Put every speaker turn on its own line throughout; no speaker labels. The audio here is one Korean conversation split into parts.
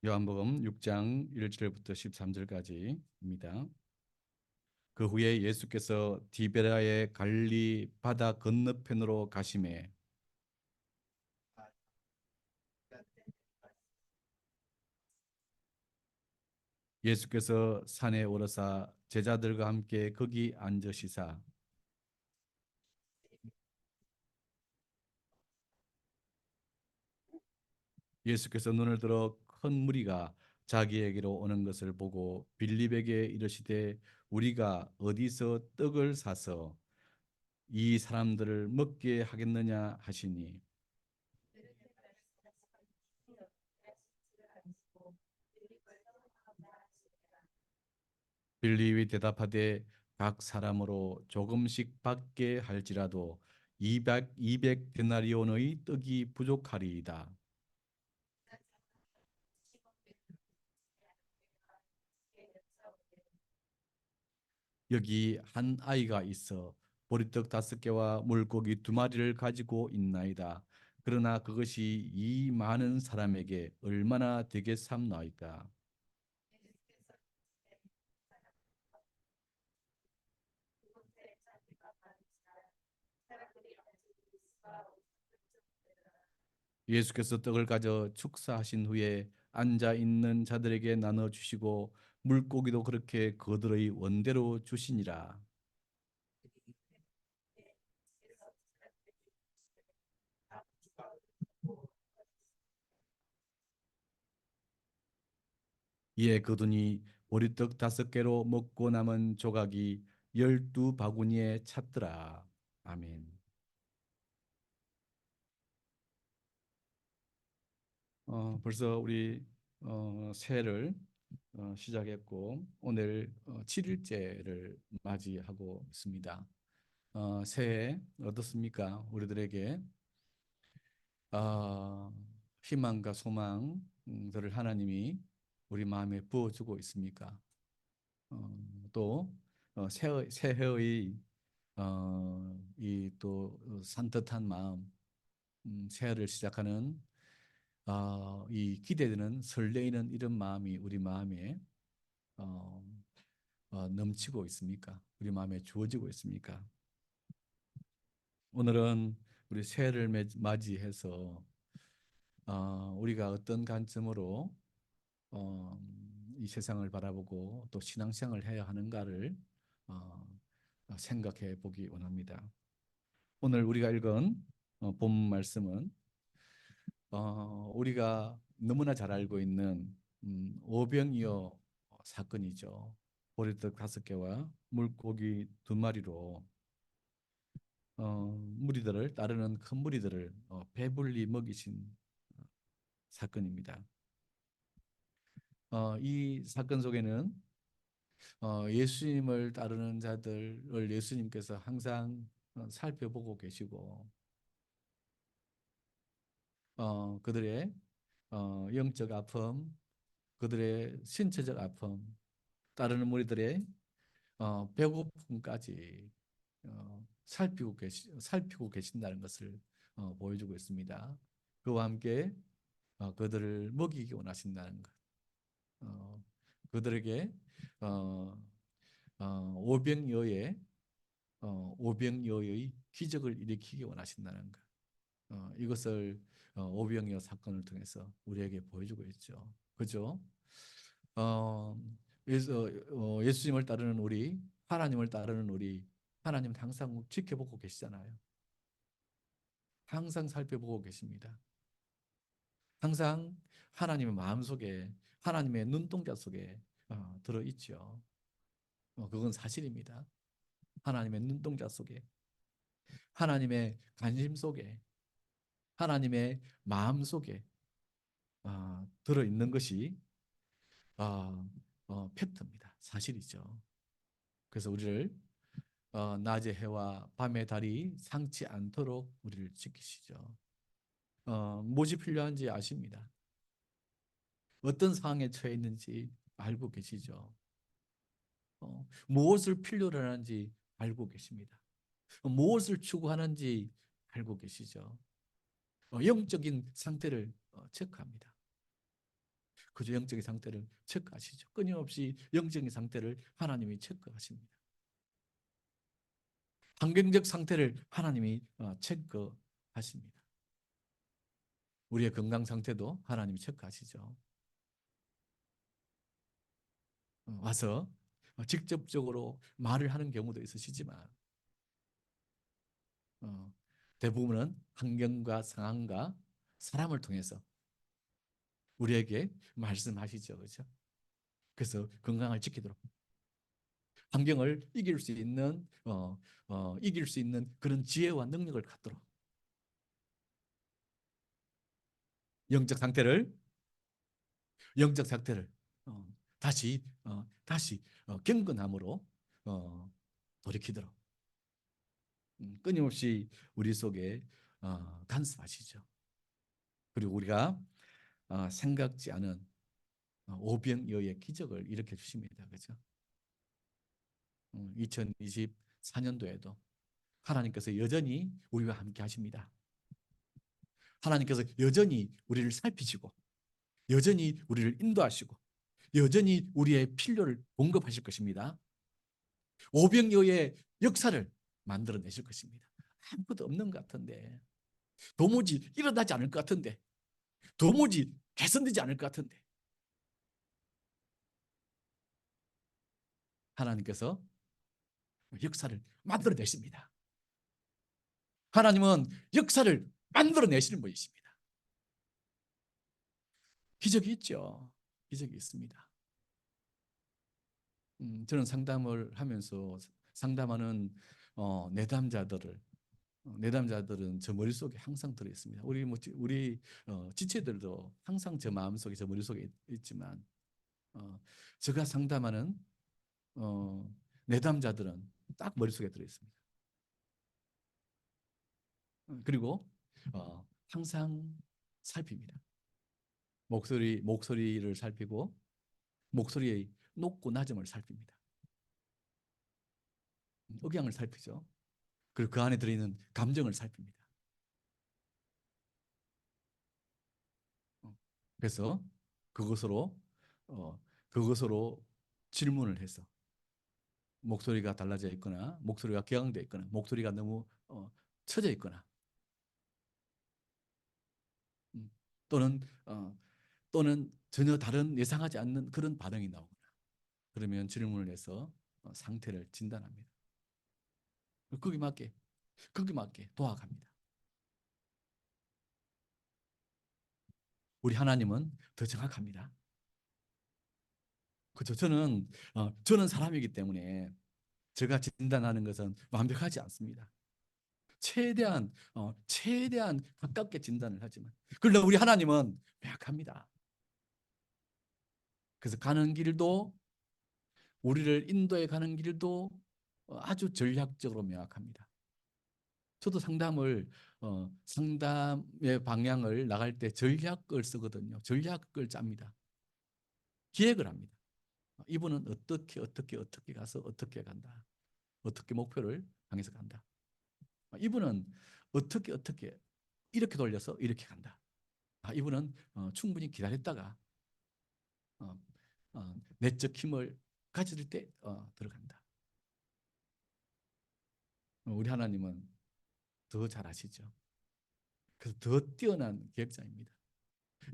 요한복음 6장 1절부터 13절까지입니다. 그 후에 예수께서 디베라의 갈릴리 바다 건너편으로 가시매 예수께서 산에 오르사 제자들과 함께 거기 앉으시사 예수께서 눈을 들어 큰 무리가 자기에게로 오는 것을 보고 빌립에게 이르시되 우리가 어디서 떡을 사서 이 사람들을 먹게 하겠느냐 하시니 빌립이 대답하되 각 사람으로 조금씩 받게 할지라도 200 데나리온의 떡이 부족하리이다. 여기 한 아이가 있어 보리떡 5개와 물고기 2마리를 가지고 있나이다. 그러나 그것이 이 많은 사람에게 얼마나 되겠삼나이까. 예수께서 떡을 가져 축사하신 후에 앉아 있는 자들에게 나눠 주시고 물고기도 그렇게 그들의 원대로 주시니라. 이에 그들이 보리떡 5개로 먹고 남은 조각이 12바구니에 찼더라. 아멘. 벌써 우리 새해를 시작했고 오늘 7일째를 맞이하고 있습니다. 새해 어떻습니까? 우리들에게 어, 희망과 소망들을 하나님이 우리 마음에 부어주고 있습니까? 또 새해의 이또 산뜻한 마음, 새해를 시작하는 이 기대되는 설레이는 이런 마음이 우리 마음에 어, 넘치고 있습니까? 우리 마음에 주어지고 있습니까? 오늘은 우리 새해를 맞이해서 우리가 어떤 관점으로 어, 이 세상을 바라보고 또 신앙생활을 해야 하는가를 어, 생각해 보기 원합니다. 오늘 우리가 읽은 본 말씀은 우리가 너무나 잘 알고 있는 오병이어 사건이죠. 보리떡 5개와 물고기 2마리로 무리들을 따르는 큰 무리들을 배불리 먹이신 사건입니다. 이 사건 속에는 예수님을 따르는 자들을 예수님께서 항상 살펴보고 계시고 그들의 영적 아픔, 그들의 신체적 아픔, 따르는 무리들의 배고픔까지 살피고 계신다는 것을 보여주고 있습니다. 그와 함께 그들을 먹이기 원하신다는 것, 어, 그들에게 어, 오병이어의 오병이어의 기적을 일으키기 원하신다는 것, 이것을 오병이어 사건을 통해서 우리에게 보여주고 있죠. 그죠? 어, 예수님을 따르는 우리, 하나님을 따르는 우리, 하나님은 항상 지켜보고 계시잖아요. 항상 살펴보고 계십니다. 항상 하나님의 마음속에, 하나님의 눈동자 속에 들어있죠. 그건 사실입니다. 하나님의 눈동자 속에, 하나님의 관심 속에, 하나님의 마음 속에 들어있는 것이 팩트입니다. 사실이죠. 그래서 우리를 낮의 해와 밤의 달이 상치 않도록 우리를 지키시죠. 무엇이 필요한지 아십니다. 어떤 상황에 처해 있는지 알고 계시죠. 무엇을 필요로 하는지 알고 계십니다. 무엇을 추구하는지 알고 계시죠. 영적인 상태를 체크합니다. 그저 영적인 상태를 체크하시죠. 끊임없이 영적인 상태를 하나님이 체크하십니다. 환경적 상태를 하나님이 체크하십니다. 우리의 건강 상태도 하나님이 체크하시죠. 와서 직접적으로 말을 하는 경우도 있으시지만 어, 대부분은 환경과 상황과 사람을 통해서 우리에게 말씀하시죠. 그렇죠? 그래서 건강을 지키도록 환경을 이길 수 있는 그런 지혜와 능력을 갖도록 영적 상태를 영적 상태를 어, 다시 경건함으로 돌이키도록 끊임없이 우리 속에 간섭하시죠. 그리고 우리가 생각지 않은 오병이어의 기적을 일으켜 주십니다. 그렇죠? 2024년도에도 하나님께서 여전히 우리와 함께 하십니다. 하나님께서 여전히 우리를 살피시고 여전히 우리를 인도하시고 여전히 우리의 필요를 공급하실 것입니다. 오병이어의 역사를 만들어내실 것입니다. 아무것도 없는 것 같은데 도무지 일어나지 않을 것 같은데 도무지 개선되지 않을 것 같은데 하나님께서 역사를 만들어내십니다. 하나님은 역사를 만들어내시는 분이십니다. 기적이 있죠. 기적이 있습니다. 저는 상담을 하면서 상담하는 내담자들은 저 머릿속에 항상 들어 있습니다. 우리 지체들도 항상 저 마음속에 저 머릿속에 있지만 제가 상담하는 내담자들은 딱 머릿속에 들어 있습니다. 그리고 항상 살핍니다. 목소리를 살피고 목소리의 높고 낮음을 살핍니다. 억양을 살피죠. 그리고 그 안에 들어있는 감정을 살핍니다. 그래서 그것으로 어, 그것으로 질문을 해서 목소리가 달라져 있거나 목소리가 격앙되어 있거나 목소리가 너무 처져 있거나 음, 또는 또는 전혀 다른 예상하지 않는 그런 반응이 나오거나 그러면 질문을 해서 상태를 진단합니다. 거기 맞게 도와갑니다. 우리 하나님은 더 정확합니다. 그렇죠. 저는 사람이기 때문에 제가 진단하는 것은 완벽하지 않습니다. 최대한 가깝게 진단을 하지만 그러나 우리 하나님은 명확합니다. 그래서 가는 길도 우리를 인도해 가는 길도 아주 전략적으로 명확합니다. 저도 상담의 방향을 나갈 때 전략을 쓰거든요. 전략을 짭니다. 기획을 합니다. 이분은 어떻게 가서 어떻게 간다. 어떻게 목표를 향해서 간다. 이분은 어떻게 이렇게 돌려서 이렇게 간다. 이분은 충분히 기다렸다가 어, 내적 힘을 가질 때 들어간다. 우리 하나님은 더 잘 아시죠. 그래서 더 뛰어난 계획자입니다.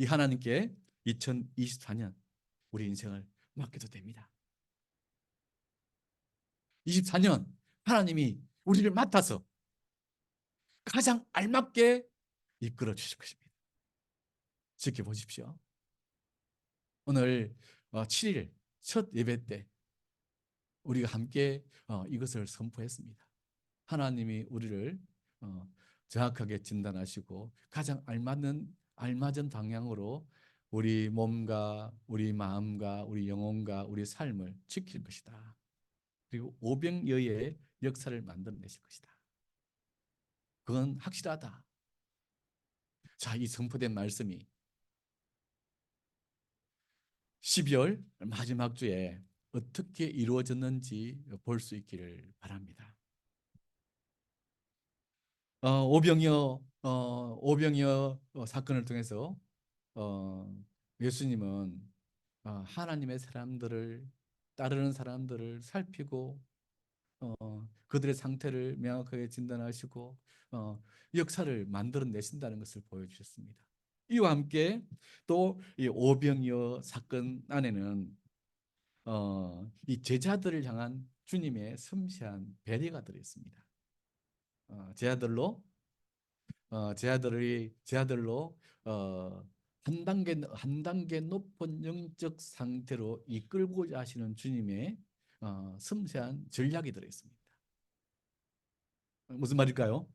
이 하나님께 2024년 우리 인생을 맡겨도 됩니다. 24년 하나님이 우리를 맡아서 가장 알맞게 이끌어 주실 것입니다. 지켜보십시오. 오늘 7일 첫 예배 때 우리가 함께 이것을 선포했습니다. 하나님이 우리를 정확하게 진단하시고 가장 알맞은 방향으로 우리 몸과 우리 마음과 우리 영혼과 우리 삶을 지킬 것이다. 그리고 오병여의 역사를 만들어내실 것이다. 그건 확실하다. 자, 이 선포된 말씀이 12월 마지막 주에 어떻게 이루어졌는지 볼 수 있기를 바랍니다. 오병이어 사건을 통해서 어, 예수님은 하나님의 사람들을 따르는 사람들을 살피고 그들의 상태를 명확하게 진단하시고 역사를 만들어내신다는 것을 보여주셨습니다. 이와 함께 또 이 오병이어 사건 안에는 이 제자들을 향한 주님의 섬세한 배려가 들어있습니다. 제자들로 제자들로 한 단계 높은 영적 상태로 이끌고자 하시는 주님의 섬세한 전략이 들어있습니다. 무슨 말일까요?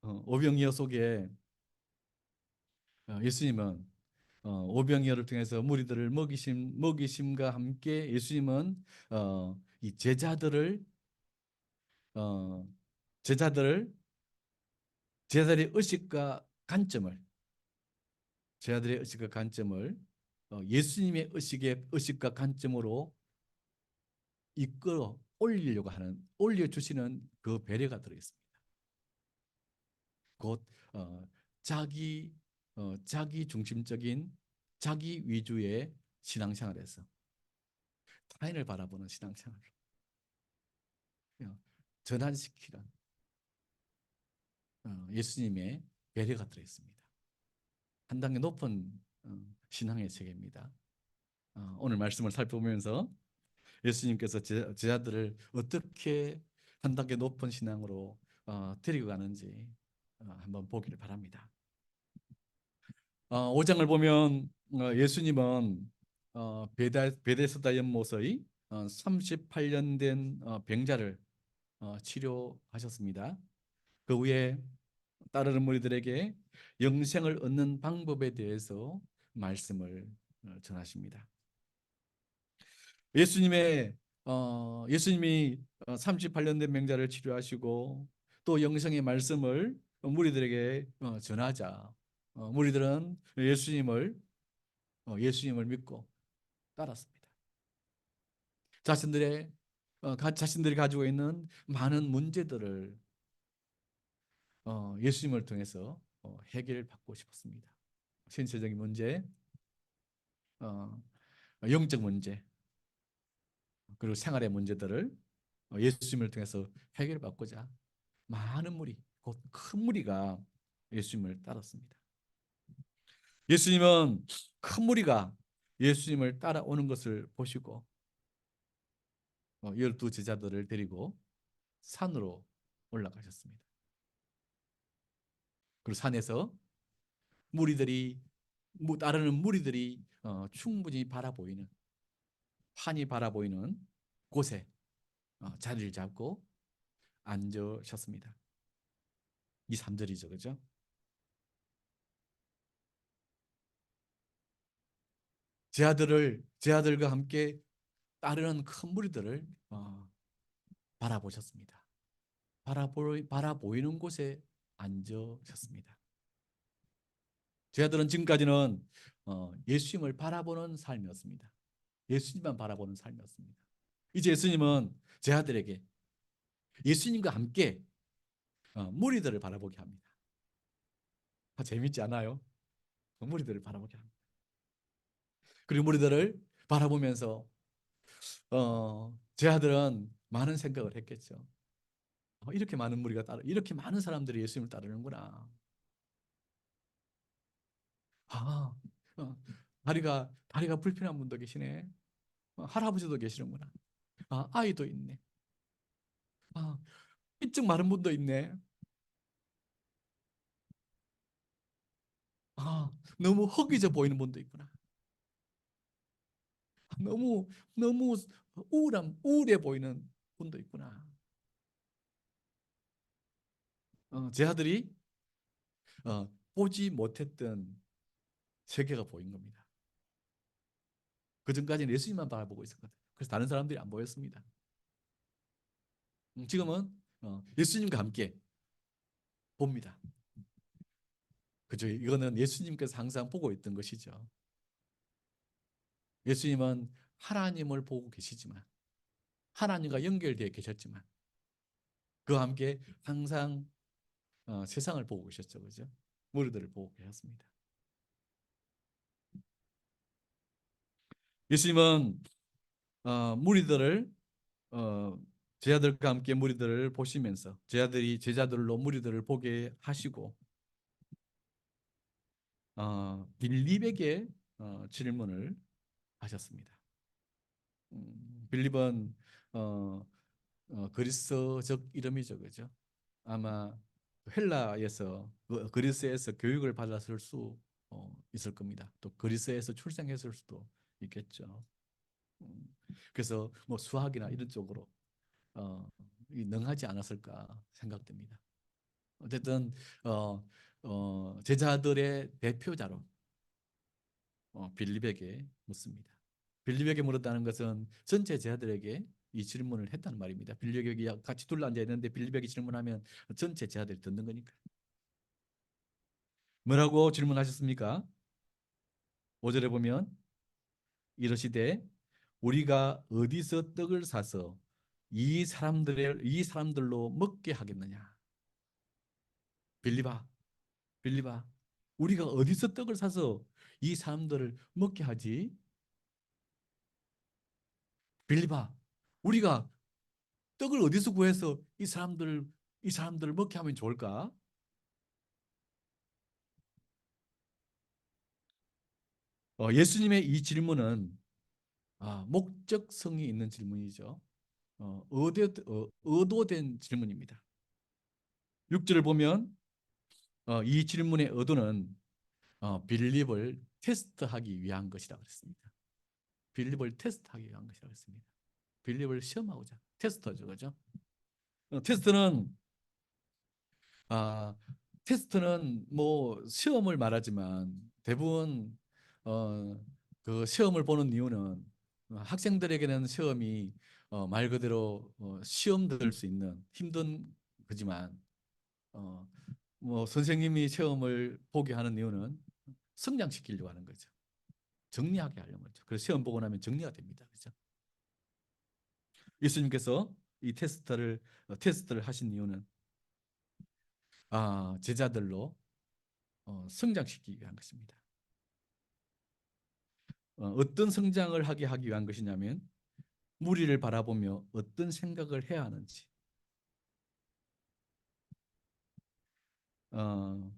오병이어 속에 예수님은 오병이어를 통해서 무리들을 먹이심과 함께 예수님은 이 어, 제자들을 제자들의 의식과 관점을 제자들의 의식과 관점을 예수님의 의식과 관점으로 이끌어 올려주시는 그 배려가 들어있습니다. 곧 자기 자기 중심적인 자기 위주의 신앙생활에서 타인을 바라보는 신앙생활을 전환시키는 예수님의 배려가 들어있습니다. 한 단계 높은 신앙의 세계입니다. 오늘 말씀을 살펴보면서 예수님께서 제자들을 어떻게 한 단계 높은 신앙으로 데리고 가는지 한번 보기를 바랍니다. 5장을 보면 예수님은 베데스다 연못의 38년 된 병자를 치료하셨습니다. 그 후에 따르는 무리들에게 영생을 얻는 방법에 대해서 말씀을 전하십니다. 예수님이 38년 된 병자를 치료하시고 또 영생의 말씀을 무리들에게 전하자 무리들은 예수님을 믿고 따랐습니다. 자신들이 가지고 있는 많은 문제들을 예수님을 통해서 해결받고 싶었습니다. 신체적인 문제, 어, 영적 문제, 그리고 생활의 문제들을 예수님을 통해서 해결받고자 많은 무리, 곧 큰 무리가 예수님을 따랐습니다. 예수님은 큰 무리가 예수님을 따라오는 것을 보시고 12 제자들을 데리고 산으로 올라가셨습니다. 그리고 산에서 무리들이 따르는 무리들이 충분히 바라보이는 환히 바라보이는 곳에 자리를 잡고 앉으셨습니다. 이 3절이죠. 그죠? 제자들과 함께 따르는 큰 무리들을 바라보셨습니다. 바라보이는 곳에 앉으셨습니다. 제자들은 지금까지는 예수님을 바라보는 삶이었습니다. 예수님만 바라보는 삶이었습니다. 이제 예수님은 제자들에게 예수님과 함께 무리들을 바라보게 합니다. 재밌지 않아요? 무리들을 바라보게 합니다. 그리고 무리들을 바라보면서 제자들은 많은 생각을 했겠죠. 이렇게 많은 사람들이 예수님을 따르는구나. 아, 어, 다리가 불편한 분도 계시네. 할아버지도 계시는구나. 아이도 있네. 아, 삐쩍 마른 분도 있네. 너무 허기져 보이는 분도 있구나. 너무 너무 우울해 보이는 분도 있구나. 제 아들이 보지 못했던 세계가 보인 겁니다. 그 전까지는 예수님만 바라보고 있었거든. 그래서 다른 사람들이 안 보였습니다. 지금은 예수님과 함께 봅니다. 그죠? 이거는 예수님께서 항상 보고 있던 것이죠. 예수님은 하나님을 보고 계시지만 하나님과 연결되어 계셨지만 그와 함께 항상 세상을 보고 계셨죠. 그죠? 무리들을 보고 계셨습니다. 예수님은 무리들을 어, 제자들과 함께 무리들을 보시면서 제자들이 제자들로 무리들을 보게 하시고 빌립에게 질문을 하셨습니다. 빌립은 어, 그리스적 이름이죠, 그죠? 아마 헬라에서 그리스에서 교육을 받았을 수 있을 겁니다. 또 그리스에서 출생했을 수도 있겠죠. 음, 그래서 뭐 수학이나 이런 쪽으로 어, 능하지 않았을까 생각됩니다. 어쨌든 어, 제자들의 대표자로 빌립에게 묻습니다. 빌립에게 물었다는 것은 전체 제자들에게 이 질문을 했다는 말입니다. 빌립에게 같이 둘러앉아 있는데 빌립에게 질문하면 전체 제자들이 듣는 거니까. 뭐라고 질문하셨습니까? 5절에 보면 이러시되 우리가 어디서 떡을 사서 이 사람들로 먹게 하겠느냐? 빌립아, 빌립아, 우리가 어디서 떡을 사서 이 사람들을 먹게 하지? 빌립아, 우리가 떡을 어디서 구해서 이 사람들을 먹게 하면 좋을까? 예수님의 이 질문은 목적성이 있는 질문이죠. 의도된 질문입니다. 6절을 보면 이 질문의 의도는 빌립을 테스트하기 위한 것이라고 했습니다. 빌립을 테스트하기 위한 것이라고 했습니다. 빌립을 시험하고자 테스트죠, 그죠? 테스트는 아, 테스트는 뭐 시험을 말하지만 대부분 어, 그 시험을 보는 이유는 학생들에게는 시험이 말 그대로 시험 들 수 있는 힘든 거지만 어, 뭐 선생님이 시험을 보게 하는 이유는 성장시키려고 하는 거죠. 정리하게 하려는 거죠. 그래서 시험 보고 나면 정리가 됩니다. 그렇죠? 예수님께서 이 테스트를 하신 이유는 제자들로 성장시키기 위한 것입니다. 어떤 성장을 하기 위한 것이냐면 무리를 바라보며 어떤 생각을 해야 하는지, 어,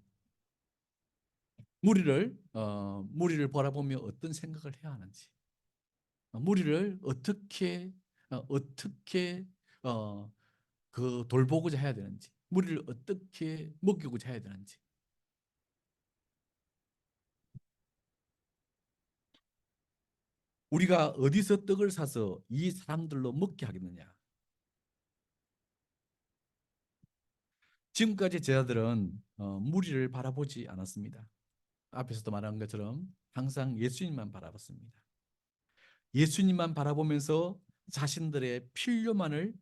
무리를 바라보며 어떤 생각을 해야 하는지, 무리를 어떻게 어, 그 돌보고자 해야 되는지, 무리를 어떻게 먹이고자 해야 되는지, 우리가 어디서 떡을 사서 이 사람들로 먹게 하겠느냐? 지금까지 제자들은 무리를 바라보지 않았습니다. 앞에서도 말한 것처럼 항상 예수님만 바라봤습니다. 예수님만 바라보면서 자신들의 필요만을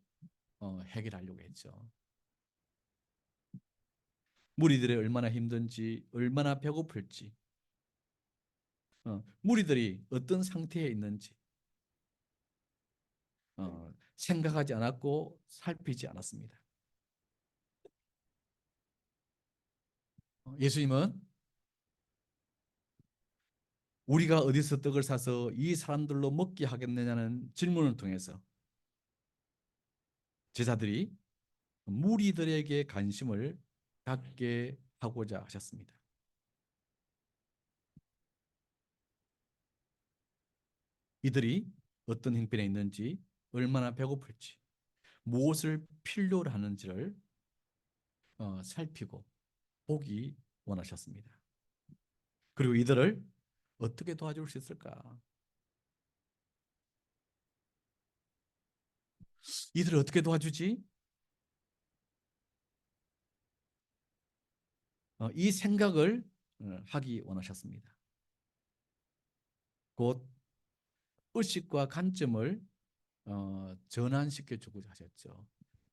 해결하려고 했죠. 무리들이 얼마나 힘든지, 얼마나 배고플지, 무리들이 어떤 상태에 있는지 생각하지 않았고 살피지 않았습니다. 예수님은 우리가 어디서 떡을 사서 이 사람들로 먹게 하겠느냐는 질문을 통해서 제자들이 무리들에게 관심을 갖게 하고자 하셨습니다. 이들이 어떤 형편에 있는지, 얼마나 배고플지, 무엇을 필요로 하는지를 살피고 보기 원하셨습니다. 그리고 이들을 어떻게 도와줄 수 있을까? 이들을 어떻게 도와주지? 이 생각을 하기 원하셨습니다. 곧 의식과 관점을 전환시켜 주고자 하셨죠.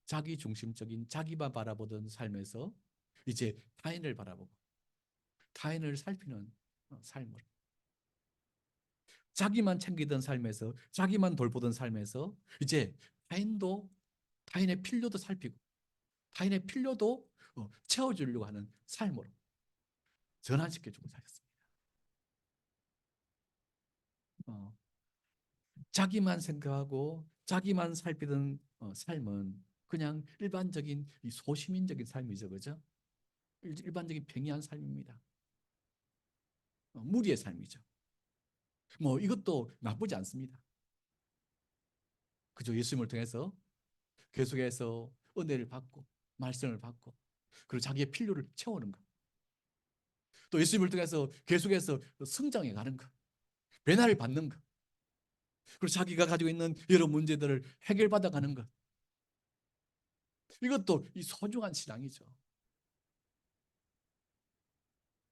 자기 중심적인 자기만 바라보던 삶에서 이제 타인을 바라보고 타인을 살피는 삶으로 자기만 챙기던 삶에서 자기만 돌보던 삶에서 이제 타인의 필요도 살피고 타인의 필요도 채워주려고 하는 삶으로 전환시켜주고 사셨습니다. 자기만 생각하고 자기만 살피던 삶은 그냥 일반적인 이 소시민적인 삶이죠, 그죠? 일반적인 평이한 삶입니다. 무리의 삶이죠. 뭐 이것도 나쁘지 않습니다. 그죠? 예수님을 통해서 계속해서 은혜를 받고 말씀을 받고 그리고 자기의 필요를 채우는 것. 또 예수님을 통해서 계속해서 성장해 가는 것. 변화를 받는 것. 그리고 자기가 가지고 있는 여러 문제들을 해결받아 가는 것. 이것도 이 소중한 신앙이죠.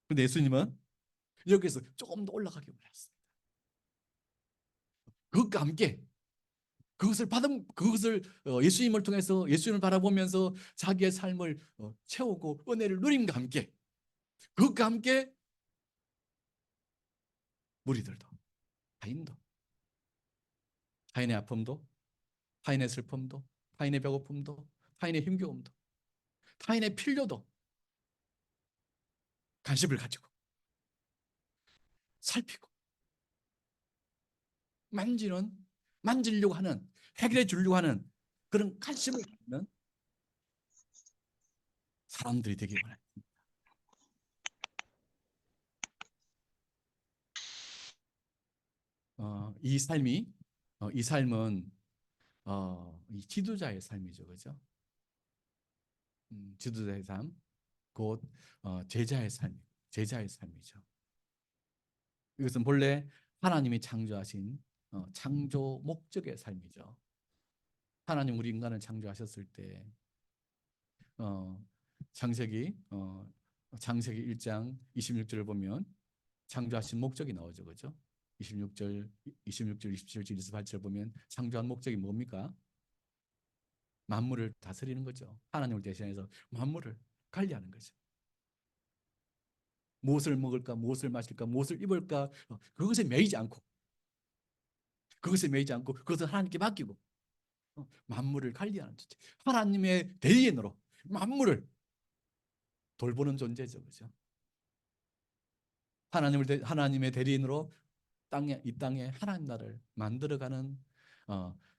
근데 예수님은 여기서 조금 더 올라가기 원했습니다. 그것과 함께 그것을 예수님을 통해서 예수님을 바라보면서 자기의 삶을 채우고 은혜를 누림과 함께 그것과 함께 무리들도 타인도 타인의 아픔도 타인의 슬픔도 타인의 배고픔도 타인의 힘겨움도 타인의 필요도 관심을 가지고 살피고 만지는 만지려고 하는 해결해 주려고 하는 그런 관심을 갖는 사람들이 되기 원합니다. 이 삶은 이 지도자의 삶이죠, 그죠? 지도자의 삶, 곧 제자의 삶, 제자의 삶이죠. 이것은 본래 하나님이 창조하신 창조 목적의 삶이죠. 하나님 우리 인간을 창조하셨을 때 어, 창세기 창세기 1장 26절을 보면 창조하신 목적이 나오죠, 그죠? 26절, 27절, 28절 보면 창조한 목적이 뭡니까? 만물을 다스리는 거죠. 하나님을 대신해서 만물을 관리하는 거죠. 무엇을 먹을까, 무엇을 마실까, 무엇을 입을까, 그것에 매이지 않고, 그것을 하나님께 맡기고, 만물을 관리하는 존재. 하나님의 대리인으로 만물을 돌보는 존재죠, 그죠? 하나님의 대리인으로 이 땅에 하나님 나라를 만들어가는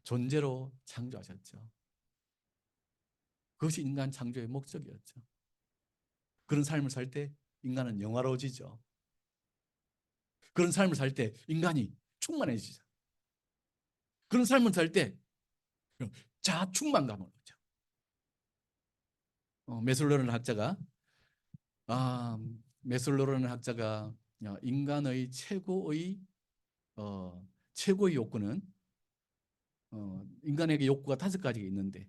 존재로 창조하셨죠. 그것이 인간 창조의 목적이었죠. 그런 삶을 살 때 인간은 영화로워지죠. 그런 삶을 살 때 인간이 충만해지죠. 그런 삶을 살 때 자충만감을 얻죠. 메슬로라는 학자가 아, 메슬로라는 학자가 인간의 최고의 욕구는 인간에게 욕구가 5가지가 있는데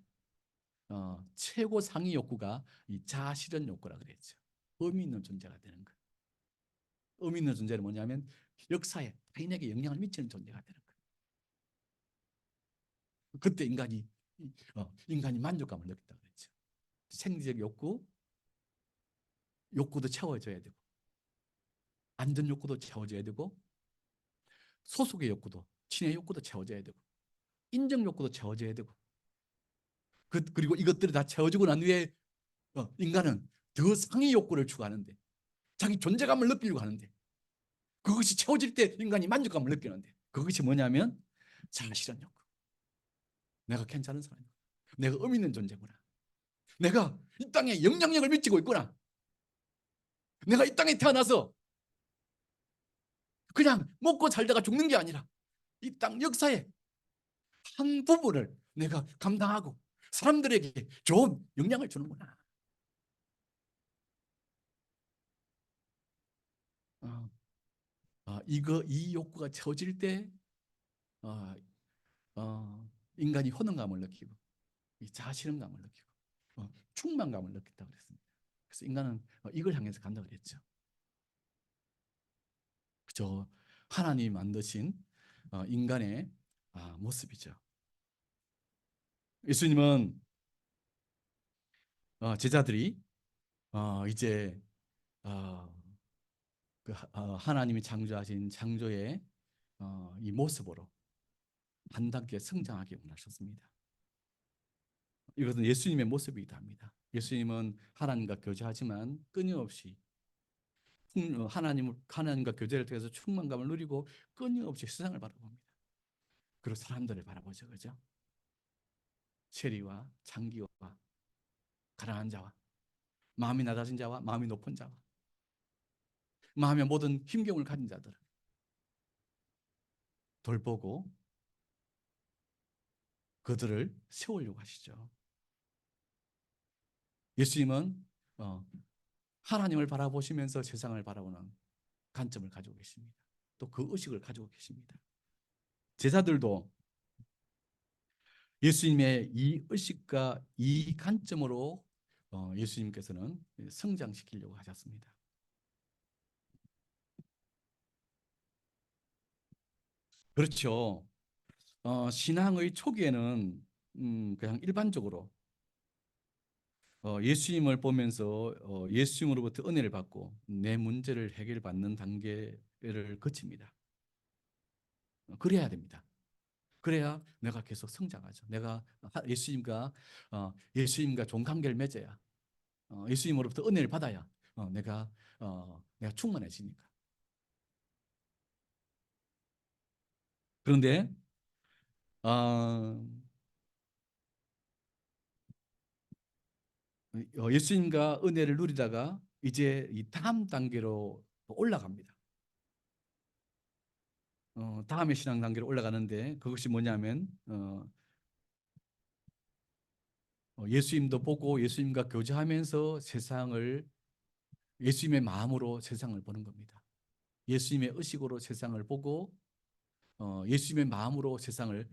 최고 상위 욕구가 이 자아실현 욕구라 그랬죠. 의미 있는 존재가 되는 거. 의미 있는 존재는 뭐냐면 역사에 타인에게 영향을 미치는 존재가 되는 거. 그때 인간이 만족감을 느낀다 그랬죠. 생리적 욕구도 채워져야 되고 안전 욕구도 채워져야 되고 소속의 욕구도 친의 욕구도 채워져야 되고 인정 욕구도 채워져야 되고 그리고 이것들이 다 채워지고 난 후에 인간은 더 상위 욕구를 추구하는데 자기 존재감을 느끼려고 하는데 그것이 채워질 때 인간이 만족감을 느끼는데 그것이 뭐냐면 자아실현 욕구. 내가 괜찮은 사람이구나. 내가 의미 있는 존재구나. 내가 이 땅에 영향력을 미치고 있구나. 내가 이 땅에 태어나서 그냥 먹고 살다가 죽는 게 아니라 이 땅 역사의 한 부분을 내가 감당하고 사람들에게 좋은 영향을 주는구나. 어, 이 욕구가 채워질 때 어, 인간이 호능감을 느끼고 이 자신감을 느끼고 충만감을 느낀다고 그랬습니다. 그래서 인간은 이걸 향해서 간다고 그랬죠. 그죠? 하나님이 만드신 인간의 모습이죠. 예수님은 제자들이 이제 어, 하나님이 창조하신 창조의 이 모습으로 한 단계 성장하기 원하셨습니다. 이것은 예수님의 모습이기도 합니다. 예수님은 하나님과 교제하지만 끊임없이 하나님과 교제를 통해서 충만감을 누리고 끊임없이 세상을 바라봅니다. 그리고 사람들을 바라보죠. 그죠? 세리와 창기와 가난한 자와 마음이 낮아진 자와 마음이 높은 자와 마음의 모든 힘겨움을 가진 자들을 돌보고 그들을 세우려고 하시죠. 예수님은 어, 하나님을 바라보시면서 세상을 바라보는 관점을 가지고 계십니다. 또 그 의식을 가지고 계십니다. 제자들도 예수님의 이 의식과 이 관점으로 예수님께서는 성장시키려고 하셨습니다. 그렇죠. 신앙의 초기에는 그냥 일반적으로 예수님을 보면서 예수님으로부터 은혜를 받고 내 문제를 해결받는 단계를 거칩니다. 그래야 됩니다. 그래야 내가 계속 성장하죠. 내가 예수님과 좋은 관계를 맺어야 예수님으로부터 은혜를 받아야 내가 충만해지니까. 그런데 어, 예수님과 은혜를 누리다가 이제 이 다음 단계로 올라갑니다. 다음의 신앙 단계로 올라가는데 그것이 뭐냐면 예수님도 보고 예수님과 교제하면서 예수님의 마음으로 세상을 보는 겁니다. 예수님의 의식으로 세상을 보고 예수님의 마음으로 세상을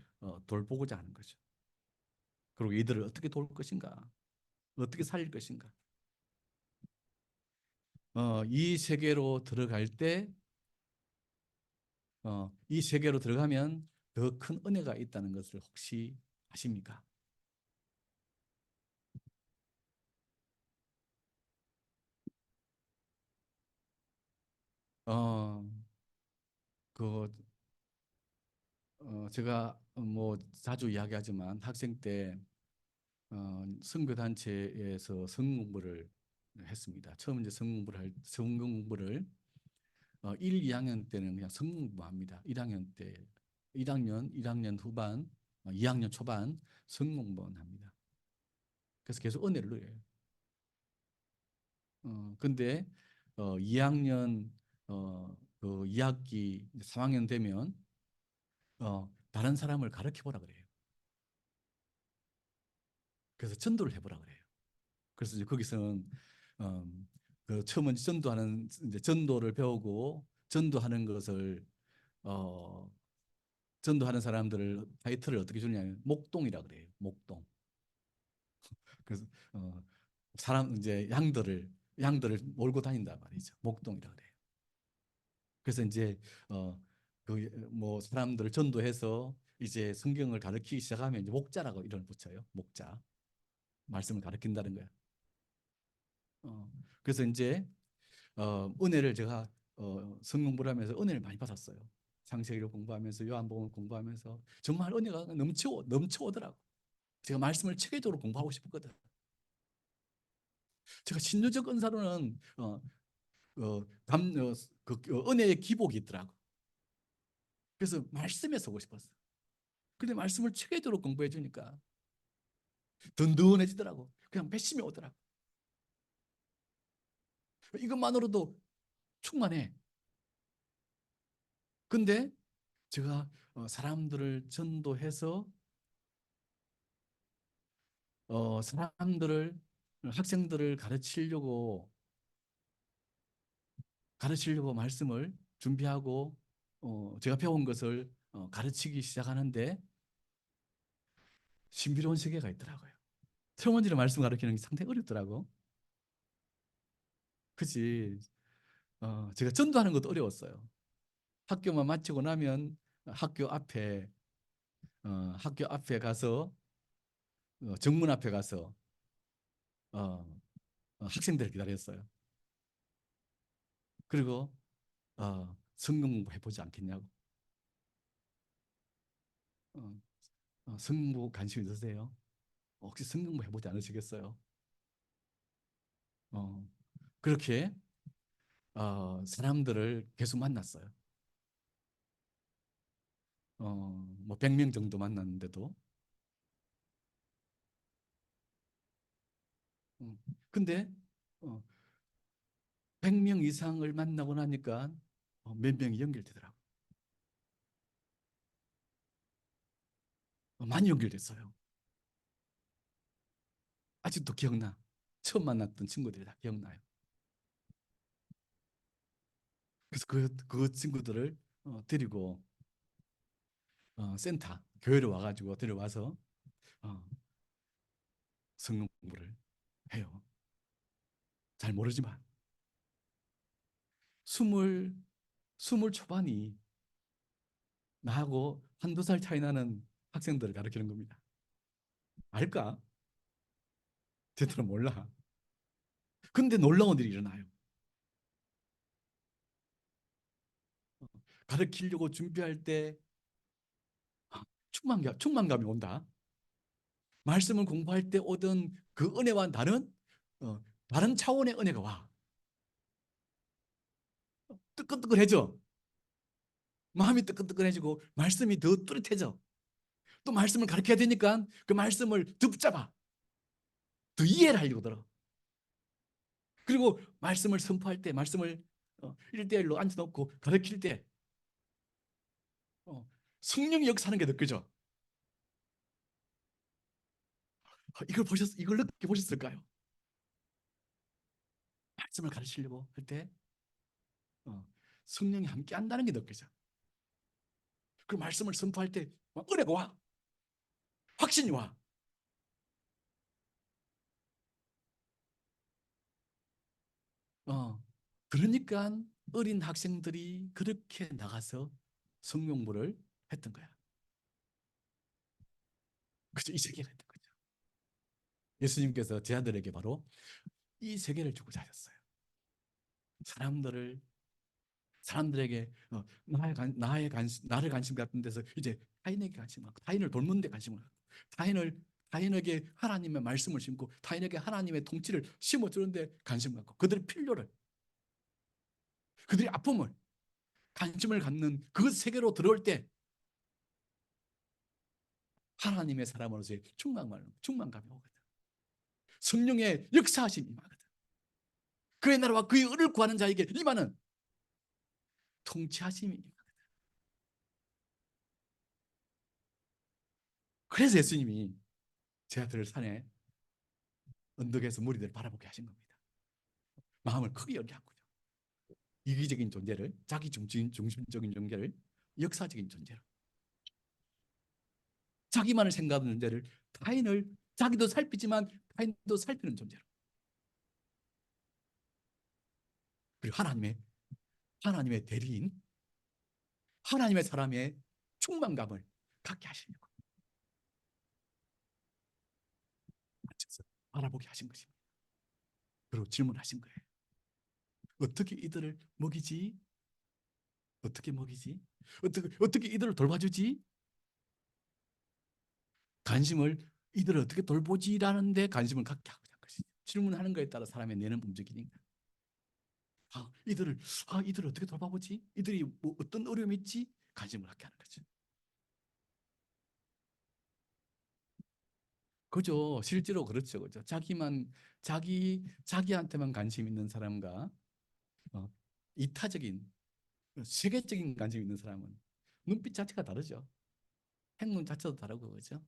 돌보고자 하는 거죠. 그리고 이들을 어떻게 도울 것인가? 어떻게 살릴 것인가? 이 세계로 들어갈 때, 이 세계로 들어가면 더 큰 은혜가 있다는 것을 혹시 아십니까? 어, 그, 제가 뭐 자주 이야기하지만 학생 때 선교단체에서 성경 공부를 했습니다. 처음 이제 성경 공부를 1, 2학년 때는 그냥 성경 공부합니다. 1학년 때, 1학년 후반, 2학년 초반 성경 공부만 합니다. 그래서 계속 은혜를 누려요. 근데 2학년 그 2학기 3학년 되면 다른 사람을 가르쳐 보라 그래요. 그래서 전도를 해보라 그래요. 그래서 이제 거기서는 그 처음은 이제 전도를 배우고 전도하는 것을 어, 전도하는 사람들을 타이틀을 어떻게 주냐면 목동이라 그래요. 목동. 그래서 어, 사람 이제 양들을 몰고 다닌단 말이죠. 목동이라 그래요. 그래서 이제 그 뭐 사람들을 전도해서 이제 성경을 가르치기 시작하면 이제 목자라고 이름을 붙여요. 목자. 말씀을 가르친다는 거야. 그래서 이제 은혜를 제가 성경 공부하면서 은혜를 많이 받았어요. 창세기를 공부하면서 요한복음을 공부하면서 정말 은혜가 넘쳐오더라고. 제가 말씀을 체계적으로 공부하고 싶었거든. 제가 신유적 은사로는 은혜의 기복이 있더라고. 그래서 말씀에 서고 싶었어. 근데 말씀을 체계적으로 공부해 주니까 든든해지더라고. 그냥 배심이 오더라고. 이것만으로도 충만해. 근데 제가 사람들을 전도해서 사람들을 학생들을 가르치려고 말씀을 준비하고 제가 배운 것을 가르치기 시작하는데 신비로운 세계가 있더라고요. 천원지를 말씀 가르치는 게 상당히 어렵더라고. 그치. 제가 전도하는 것도 어려웠어요. 학교만 마치고 나면 학교 앞에 학교 앞에 가서 정문 앞에 가서 어, 학생들을 기다렸어요. 그리고 성경 공부 해보지 않겠냐고. 어, 성경 공부 관심 있으세요? 혹시 성경 공부 해보지 않으시겠어요? 어, 그렇게 사람들을 계속 만났어요. 뭐 100명 정도 만났는데도. 어, 근데 어, 100명 이상을 만나고 나니까 몇 명이 연결되더라고. 많이 연결됐어요. 아직도 기억나. 처음 만났던 친구들이 다 기억나요. 그래서 그 친구들을 데리고 센터, 교회로 와가지고 데려와서 어, 성경 공부를 해요. 잘 모르지만 스물 스물 초반이 나하고 한두 살 차이 나는 학생들을 가르치는 겁니다. 알까? 제대로 몰라. 근데 놀라운 일이 일어나요. 가르치려고 준비할 때 충만감이 온다. 말씀을 공부할 때 오던 그 은혜와 어, 다른 차원의 은혜가 와. 뜨끈뜨끈해져. 마음이 뜨끈뜨끈해지고 말씀이 더 뚜렷해져. 또 말씀을 가르쳐야 되니까 그 말씀을 더 붙잡아. 더 이해를 하려고 들어. 그리고 말씀을 선포할 때, 말씀을 1대1로 앉혀놓고 가르칠 때 어, 성령이 역사하는 게 느껴져. 이걸 느껴보셨을까요? 말씀을 가르치려고 할 때 성령이 함께 한다는 게 느껴져. 그 말씀을 선포할 때 은혜가 와. 확신이 와. 어, 그러니까 어린 학생들이 그렇게 나가서 성령부를 했던 거야. 그죠? 이 세계를 했던 거죠. 예수님께서 제 아들에게 바로 이 세계를 주고 자셨어요. 사람들을 사람들에게 나를 관심 갖는 데서 이제 타인에게 관심 갖고 타인을 돕는 데 관심을 갖고 타인에게 하나님의 말씀을 심고 타인에게 하나님의 통치를 심어주는데 관심 갖고 그들의 필요를 그들의 아픔을 관심을 갖는 그 세계로 들어올 때 하나님의 사람으로서의 충만감이 오거든. 성령의 역사하심이 임하거든. 그의 나라와 그의 의를 구하는 자에게 임하는 통치하심이 임하거든. 그래서 예수님이 제 아들을 산에 언덕에서 무리들을 바라보게 하신 겁니다. 마음을 크게 열게 한 거죠. 이기적인 존재를 자기 중심적인 존재를 역사적인 존재로 자기만을 생각하는 존재를 타인을 자기도 살피지만 타인도 살피는 존재로 그리고 하나님의 대리인 하나님의 사람의 충만감을 갖게 하시려고 앉혀서 바라보게 하신 것입니다. 그리고 질문하신 거예요. 어떻게 이들을 먹이지? 어떻게 먹이지? 어떻게 이들을 돌봐주지? 관심을 이들을 어떻게 돌보지라는데 관심을 갖게 하고자 한 것이죠. 질문하는 거에 따라 사람의 뇌는 움직이니까. 아, 이들을 어떻게 돌봐보지? 이들이 뭐 어떤 어려움이 있지? 관심을 갖게 하는 거죠. 그죠. 실제로 그렇죠. 그죠. 자기한테만 관심 있는 사람과 어, 이타적인, 세계적인 관심 있는 사람은 눈빛 자체가 다르죠. 행동 자체도 다르고, 그죠.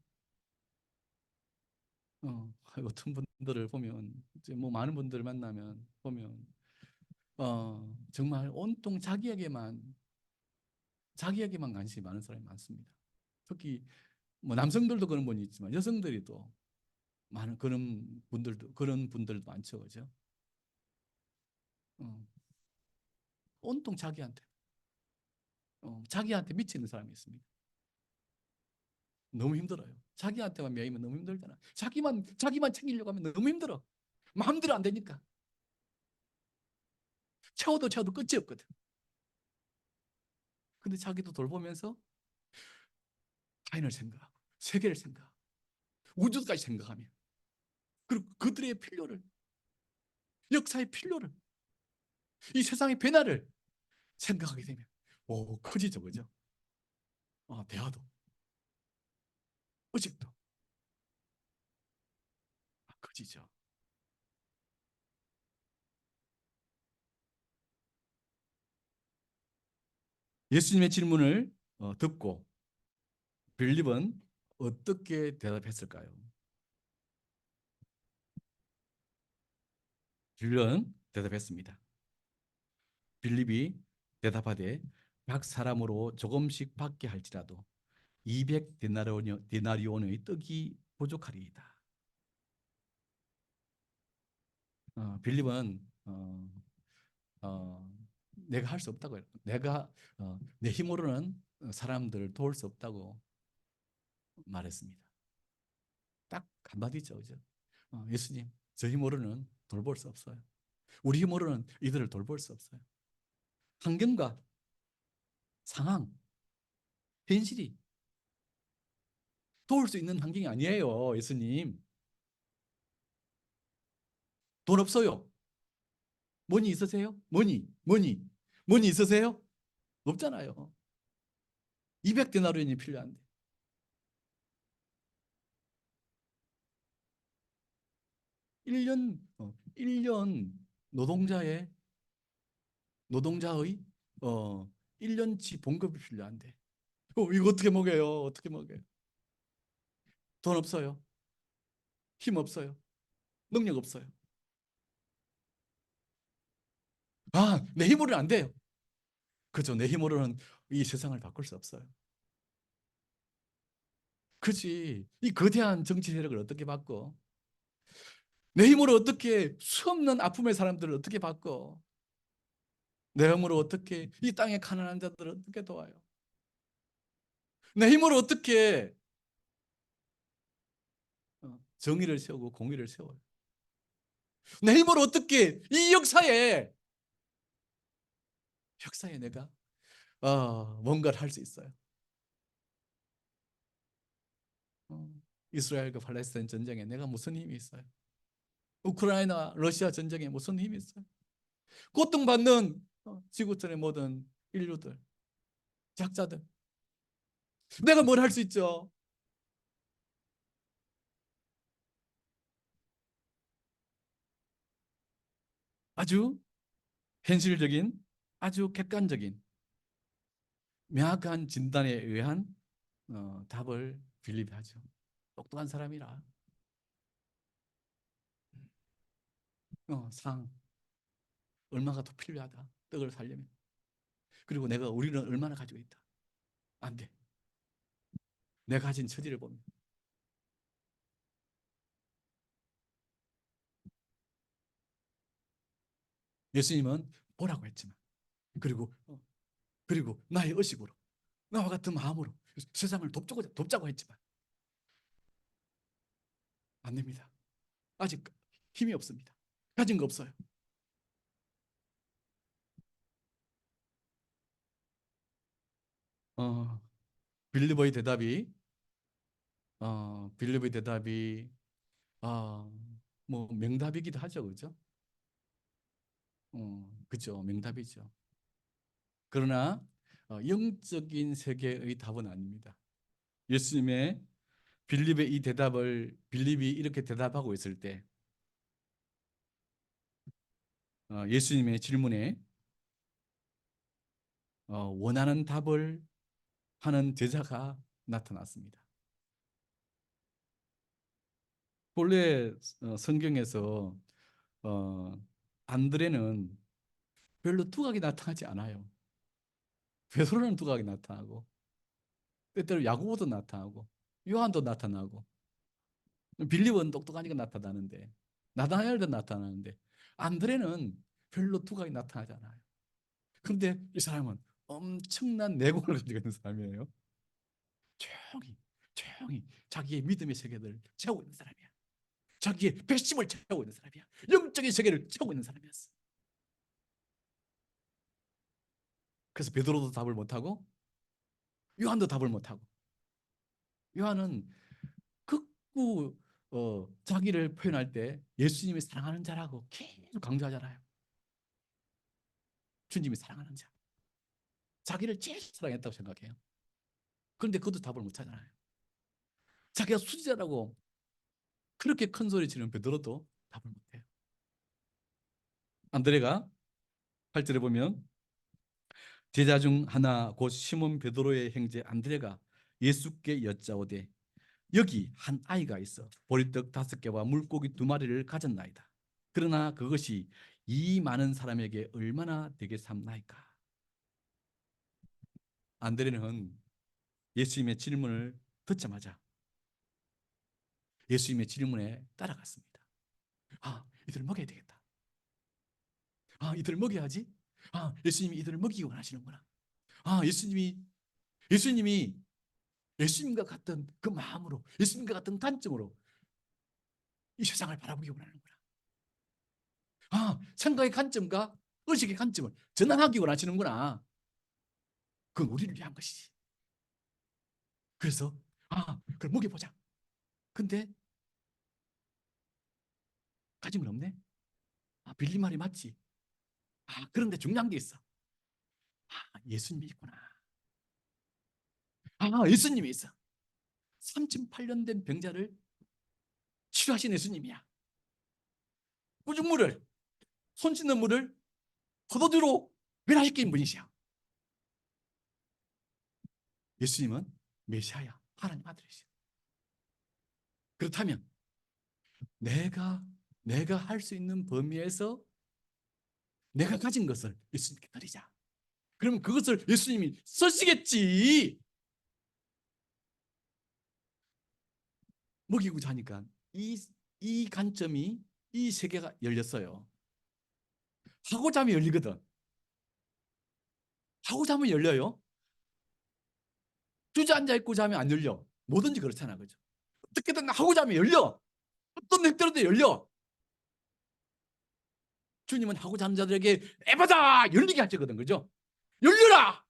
어떤 분들을 보면, 이제 뭐 많은 분들을 만나면, 보면, 정말 온통 자기에게만 관심이 많은 사람이 많습니다. 특히, 뭐 남성들도 그런 분이 있지만, 여성들이 또 많은 그런 분들도 많죠. 그죠. 어, 온통 자기한테 미치는 사람이 있습니다. 너무 힘들어요. 자기한테만 매이면 너무 힘들잖아. 자기만 챙기려고 하면 너무 힘들어. 마음대로 안 되니까. 채워도 끝이 없거든. 근데 자기도 돌보면서 타인을 생각하고, 세계를 생각하고, 우주까지 생각하며, 그리고 그들의 필요를, 역사의 필요를, 이 세상의 변화를 생각하게 되면, 오, 커지죠, 그죠? 대화도 의식도 커지죠. 예수님의 질문을 듣고 빌립은 어떻게 대답했을까요? 빌립은 대답했습니다. 빌립이 대답하되 각 사람으로 조금씩 받게 할지라도 200 데나리온의 떡이 부족하리이다. 빌립은 어, 내가 할 수 없다고 해요. 내가 내 힘으로는 사람들을 도울 수 없다고 말했습니다. 딱 한마디죠, 그죠? 예수님, 저 힘으로는 돌볼 수 없어요. 우리 힘으로는 이들을 돌볼 수 없어요. 환경과 상황, 현실이 도울 수 있는 환경이 아니에요, 예수님. 돈 없어요. 머니 있으세요? 머니 있으세요? 없잖아요. 200데나리온이 필요한데. 1년, 1년 노동자의, 노동자의, 1년치 봉급이 필요한데. 이거 어떻게 먹여요? 어떻게 먹여요? 돈 없어요. 힘 없어요. 능력 없어요. 내 힘으로는 안 돼요. 그죠? 내 힘으로는 이 세상을 바꿀 수 없어요. 그지? 이 거대한 정치 세력을 어떻게 바꿔? 내 힘으로 어떻게 수없는 아픔의 사람들을 어떻게 바꿔? 내 힘으로 어떻게 이 땅의 가난한 자들을 어떻게 도와요? 내 힘으로 어떻게 정의를 세우고 공의를 세워요? 내 힘으로 어떻게 이 역사에 내가 뭔가를 할 수 있어요? 이스라엘과 팔레스타인 전쟁에 내가 무슨 힘이 있어요? 우크라이나 러시아 전쟁에 무슨 힘이 있어요? 고통받는 지구촌의 모든 인류들, 약자들, 내가 뭘 할 수 있죠? 아주 현실적인, 아주 객관적인 명확한 진단에 의한 답을 빌립이 하죠. 똑똑한 사람이라. 상 얼마가 더 필요하다. 떡을 살려면. 그리고 우리는 얼마나 가지고 있다. 안 돼. 내가 가진 처지를 보면. 예수님은 보라고 했지만, 그리고 나의 의식으로, 나와 같은 마음으로 세상을 돕자고 했지만 안 됩니다. 아직 힘이 없습니다. 가진 거 없어요. 어, 빌립의 대답이 빌립의 대답이 어, 뭐 명답이기도 하죠, 그죠? 그죠, 명답이죠. 그러나 영적인 세계의 답은 아닙니다. 예수님의 빌립의 이 대답을 빌립이 이렇게 대답하고 있을 때 예수님의 질문에 원하는 답을 하는 제자가 나타났습니다. 본래 성경에서 어, 안드레는 별로 두각이 나타나지 않아요. 베드로는 두각이 나타나고 때때로 야고보도 나타나고 요한도 나타나고 빌립은 똑똑하니까 나타나는데 나다나엘도 나타나는데 안드레는 별로 두각이 나타나지 않아요. 그런데 이 사람은 엄청난 내공을 가지고 있는 사람이에요. 조용히 조용히 자기의 믿음의 세계를 채우고 있는 사람이야. 자기의 배심을 채우고 있는 사람이야. 영적인 세계를 채우고 있는 사람이었어. 그래서 베드로도 답을 못하고 요한도 답을 못하고 요한은 극구 자기를 표현할 때 예수님이 사랑하는 자라고 계속 강조하잖아요. 주님이 사랑하는 자. 자기를 제일 사랑했다고 생각해요. 그런데 그것도 답을 못 찾아요. 자기가 수지자라고 그렇게 큰 소리 지르는 베드로도 답을 못해요. 안드레가 8절에 보면 제자 중 하나 곧 시몬 베드로의 형제 안드레가 예수께 여짜오되 여기 한 아이가 있어 보리떡 5개와 물고기 2마리를 가졌나이다. 그러나 그것이 이 많은 사람에게 얼마나 되겠삼나이까. 안드레는 예수님의 질문을 듣자마자 예수님의 질문에 따라갔습니다. 아, 이들을 먹여야 되겠다. 아, 이들을 먹여야지. 아, 예수님이 이들을 먹이기 원하시는구나. 아, 예수님이 예수님과 같은 그 마음으로, 예수님과 같은 관점으로 이 세상을 바라보기 원하는구나. 아, 생각의 관점과 의식의 관점을 전환하기 원하시는구나. 그건 우리를 위한 것이지. 그래서 그걸 먹여보자. 근데 가짐은 없네. 빌리 말이 맞지. 그런데 중요한 게 있어. 예수님이 있구나. 예수님이 있어. 38년 된 병자를 치료하신 예수님이야. 꾸중물을, 손 씻는 물을 포도주로 변화시킨 분이시야. 예수님은 메시아야. 하나님 아들이시야. 그렇다면 내가 할 수 있는 범위에서 내가 가진 것을 예수님께 드리자. 그러면 그것을 예수님이 쓰시겠지. 먹이고자 하니까 이 관점이, 이 세계가 열렸어요. 하고자 하면 열리거든. 하고자 하면 열려요. 주저앉아 있고자 하면 안 열려. 뭐든지 그렇잖아. 그죠? 어떻게든 하고자 하면 열려. 어떤 맥더라도 열려. 주님은 하고자 하는 자들에게 에바다 열리게 하시거든. 그죠? 열려라.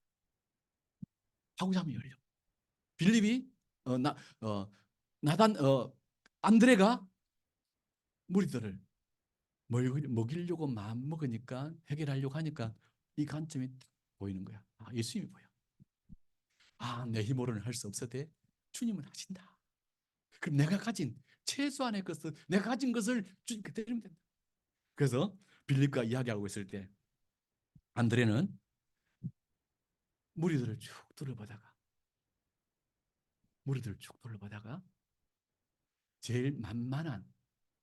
하고자 하면 열려. 빌립이 어, 나, 어, 나단 안드레가 무리들을 먹이려고 마음 먹으니까, 해결하려고 하니까 이 관점이 딱 보이는 거야. 예수님이 보여. 내 힘으로는 할 수 없어도 주님은 하신다. 그럼 내가 가진 최소한의 것을, 내가 가진 것을 주님께 드리면 된다. 그래서 빌립과 이야기하고 있을 때 안드레는 무리들을 쭉 둘러보다가 제일 만만한,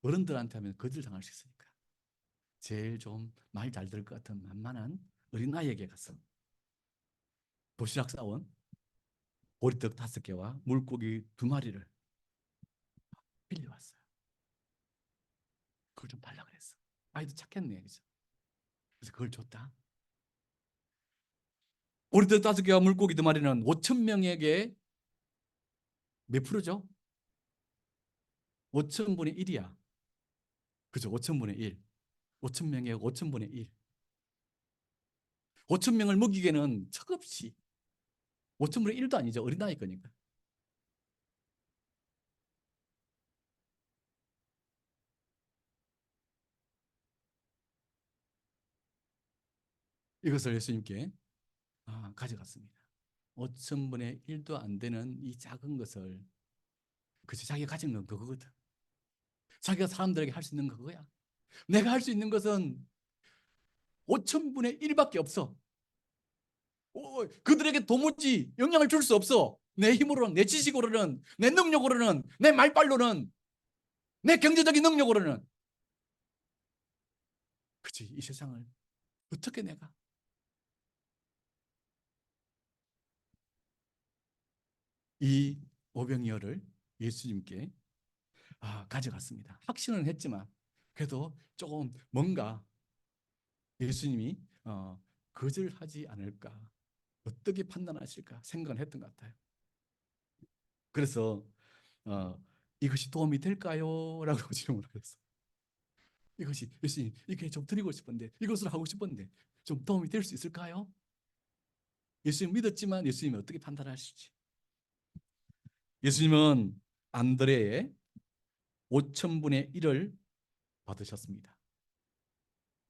어른들한테 하면 거절당할 수 있으니까 제일 좀 말 잘 들을 것 같은 만만한 어린아이에게 가서 도시락 싸온 보리떡 5개와 물고기 2마리를 빌려왔어요. 그걸 좀 달라 그랬어. 아이도 착했네. 그죠? 그래서 그걸 줬다. 보리떡 5개와 물고기 2마리는 5천 명에게 몇 프로죠? 5천분의 1이야. 그죠? 5천분의 1. 5천 명에 5천분의 1. 5천 명을 먹이기에는 척없이, 5천분의 1도 아니죠. 어린아이 거니까. 이것을 예수님께 가져갔습니다. 5천분의 1도 안 되는 이 작은 것을, 그치, 자기가 가진 건 그거거든. 자기가 사람들에게 할 수 있는 건 그거야. 내가 할 수 있는 것은 5천분의 1밖에 없어. 그들에게 도무지 영향을 줄 수 없어. 내 힘으로는, 내 지식으로는, 내 능력으로는, 내 말빨로는, 내 경제적인 능력으로는. 그치, 이 세상을 어떻게 내가. 이 오병이어를 예수님께 가져갔습니다. 확신은 했지만 그래도 조금 뭔가 예수님이 거절하지 않을까, 어떻게 판단하실까 생각을 했던 것 같아요. 그래서 이것이 도움이 될까요? 라고 질문을 했어요. 이것이 예수님, 이렇게 좀 드리고 싶은데, 이것을 하고 싶은데 좀 도움이 될 수 있을까요? 예수님 믿었지만 예수님이 어떻게 판단하실지. 예수님은 안드레의 5천분의 1을 받으셨습니다.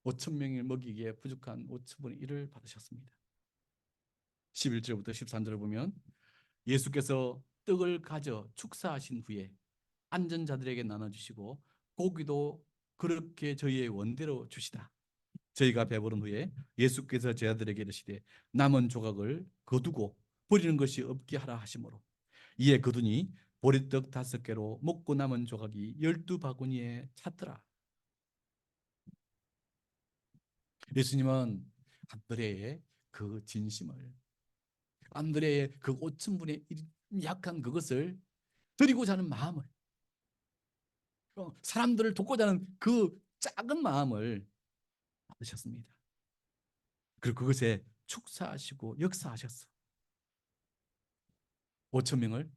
5천 명을 먹이기에 부족한 5천분의 1을 받으셨습니다. 11절부터 13절을 보면 예수께서 떡을 가져 축사하신 후에 앉은 자들에게 나눠주시고 고기도 그렇게 저희의 원대로 주시다. 저희가 배부른 후에 예수께서 제자들에게 이르시되 남은 조각을 거두고 버리는 것이 없게 하라 하시므로 이에 거두니 보리떡 5개로 먹고 남은 조각이 12바구니에 찼더라. 예수님은 안드레의 그 진심을, 안드레의 그 5천분의 1 약한 그것을 드리고자 하는 마음을, 사람들을 돕고자 하는 그 작은 마음을 받으셨습니다. 그리고 그것에 축사하시고 역사하셨어. 5천 명을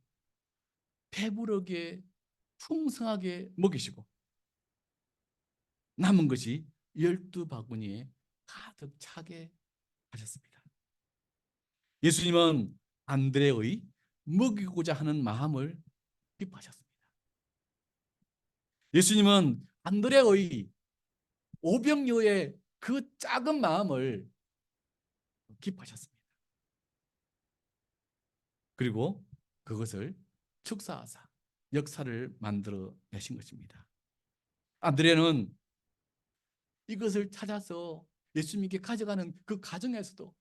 배부르게 풍성하게 먹이시고 남은 것이 12바구니에 가득 차게 하셨습니다. 예수님은 안드레의 먹이고자 하는 마음을 기뻐하셨습니다. 예수님은 안드레의 오병이어의 그 작은 마음을 기뻐하셨습니다. 그리고 그것을 축사하사 역사를 만들어 내신 것입니다. 안드레는 이것을 찾아서 예수님께 가져가는 그 과정에서도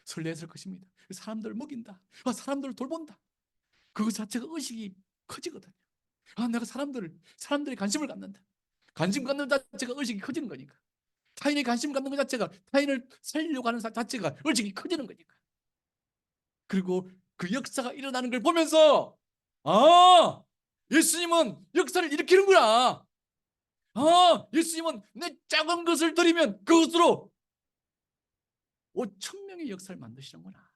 설레었을 것입니다. 사람들을 먹인다. 사람들을 돌본다. 그것 자체가 의식이 커지거든요. 내가 사람들이 관심을 갖는다. 관심 갖는 자체가 의식이 커지는 거니까. 타인이 관심 갖는 것 자체가, 타인을 살리려고 하는 자체가 의식이 커지는 거니까. 그리고 그 역사가 일어나는 걸 보면서 예수님은 역사를 일으키는구나. 예수님은 내 작은 것을 드리면 그것으로 5천 명의 역사를 만드시는구나.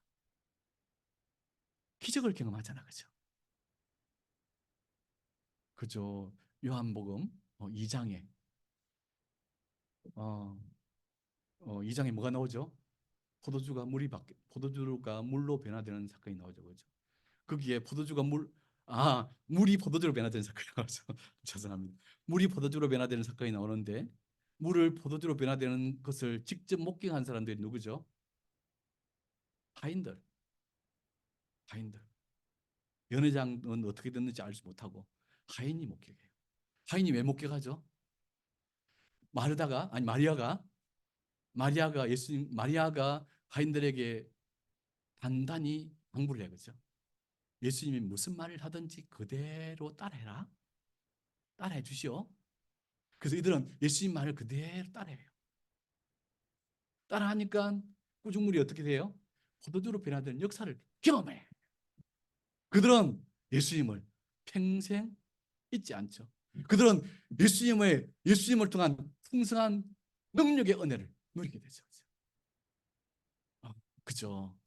기적을 경험하잖아, 그죠? 그죠? 요한복음 2장에 2장에 뭐가 나오죠? 포도주가 물로 변화되는 사건이 나오죠, 그죠? 거기에 물이 포도주로 변화되는 사건이 나오죠. 죄송합니다. 물이 포도주로 변화되는 사건이 나오는데 물을 포도주로 변화되는 것을 직접 목격한 사람들이 누구죠? 하인들. 연회장은 어떻게 됐는지 알지 못하고 하인이 목격해요. 하인이 왜 목격하죠? 마리아가 하인들에게 단단히 당부를 해요. 그죠? 예수님이 무슨 말을 하든지 그대로 따라해라. 따라해 주시오. 그래서 이들은 예수님 말을 그대로 따라해요. 따라하니까 구중물이 어떻게 돼요? 포도주로 변화되는 역사를 경험해. 그들은 예수님을 평생 잊지 않죠. 그들은 예수님을 통한 풍성한 능력의 은혜를 누리게 되죠. 그죠?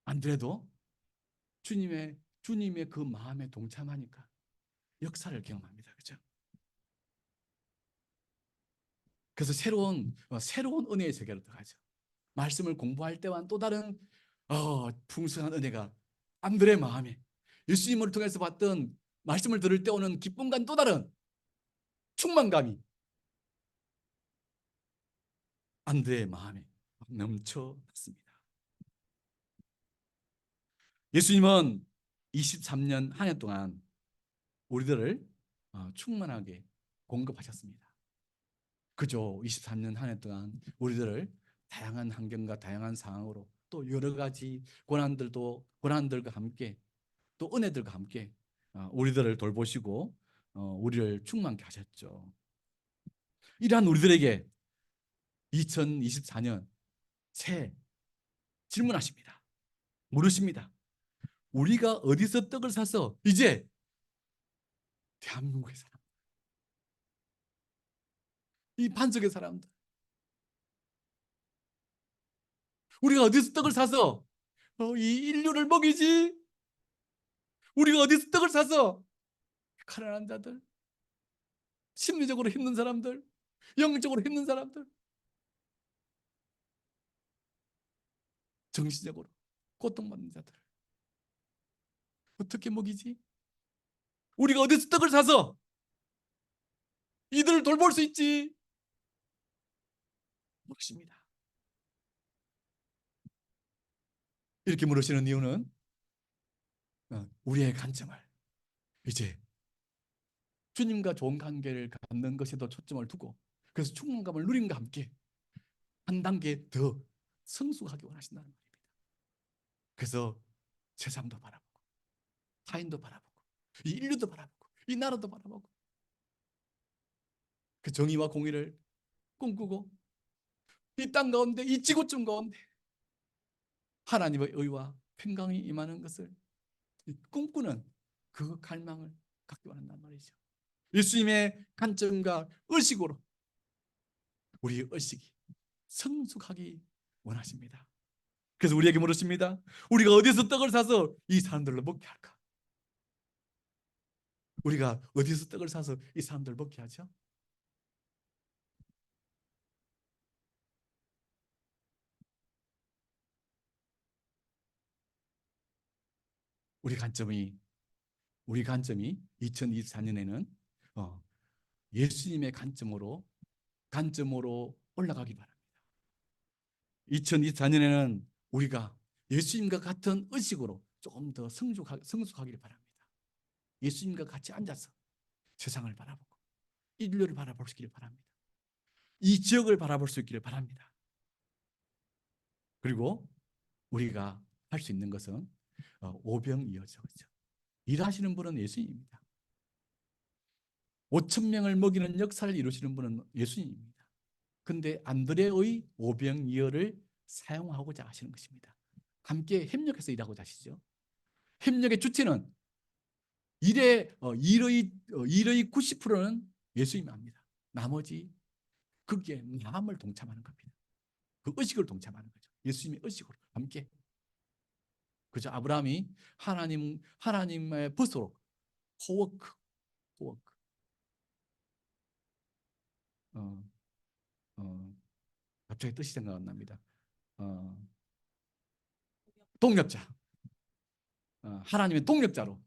안드레도 주님의 그 마음에 동참하니까 역사를 경험합니다. 그죠? 그래서 새로운 은혜의 세계로 들어가죠. 말씀을 공부할 때와는 또 다른 풍성한 은혜가 안드레 마음에, 예수님을 통해서 봤던 말씀을 들을 때 오는 기쁨과는 또 다른 충만감이 안드레의 마음에 넘쳐났습니다. 예수님은 23년 한 해 동안 우리들을 충만하게 공급하셨습니다. 그죠? 23년 한 해 동안 우리들을 다양한 환경과 다양한 상황으로 또 여러 가지 고난들과 함께 또 은혜들과 함께 우리들을 돌보시고 우리를 충만케 하셨죠. 이러한 우리들에게 2024년 새해 질문하십니다. 물으십니다. 우리가 어디서 떡을 사서 이제 대한민국의 사람, 이 반석의 사람들, 우리가 어디서 떡을 사서 이 인류를 먹이지? 우리가 어디서 떡을 사서 가난한 자들, 심리적으로 힘든 사람들, 영적으로 힘든 사람들, 정신적으로 고통받는 자들 어떻게 먹이지? 우리가 어디서 떡을 사서 이들을 돌볼 수 있지? 모르십니다. 이렇게 물으시는 이유는 우리의 관점을 이제 주님과 좋은 관계를 갖는 것에도 초점을 두고, 그래서 충만감을 누림과 함께 한 단계 더 성숙하게 원하신다는 말입니다. 그래서 세상도 바라보고 타인도 바라보고 이 인류도 바라보고 이 나라도 바라보고 그 정의와 공의를 꿈꾸고 이 땅 가운데, 이 지구촌 가운데 하나님의 의와 평강이 임하는 것을 꿈꾸는 그 갈망을 갖기 원한단 말이죠. 예수님의 관점과 의식으로 우리의 의식이 성숙하기 원하십니다. 그래서 우리에게 물으십니다. 우리가 어디서 떡을 사서 이 사람들로 먹게 할까? 우리가 어디서 떡을 사서 이 사람들 먹게 하죠? 우리 관점이 우리 관점이 2024년에는 예수님의 관점으로 올라가기 바랍니다. 2024년에는 우리가 예수님과 같은 의식으로 조금 더 성숙하기를 바랍니다. 예수님과 같이 앉아서 세상을 바라보고 인류를 바라볼 수 있기를 바랍니다. 이 지역을 바라볼 수 있기를 바랍니다. 그리고 우리가 할 수 있는 것은 오병이어죠. 그렇죠? 일하시는 분은 예수님입니다. 5천 명을 먹이는 역사를 이루시는 분은 예수님입니다. 근데 안드레의 오병이어를 사용하고자 하시는 것입니다. 함께 협력해서 일하고자 하시죠. 협력의 주체는 일의 90%는 예수님이 합니다. 나머지 거기에 마음을 동참하는 겁니다. 그 의식을 동참하는 거죠. 예수님의 의식으로 함께. 그죠? 아브라함이 하나님의 벗으로 코워크, 코워크. 어, 어, 갑자기 뜻이 생각 안 납니다. 어, 동력자. 하나님의 동력자로.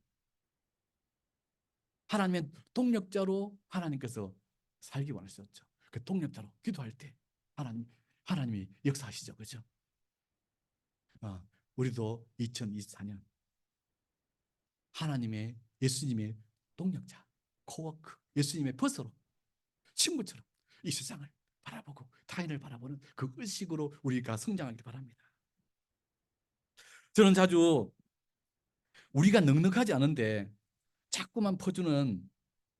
하나님의 동력자로 하나님께서 살기 원하셨죠. 그 동력자로 기도할 때 하나님이 역사하시죠. 그죠? 우리도 2024년 예수님의 동력자, 코워크, 예수님의 버스로 친구처럼 이 세상을 바라보고 타인을 바라보는 그 의식으로 우리가 성장하길 바랍니다. 저는 자주 우리가 넉넉하지 않은데 자꾸만 퍼주는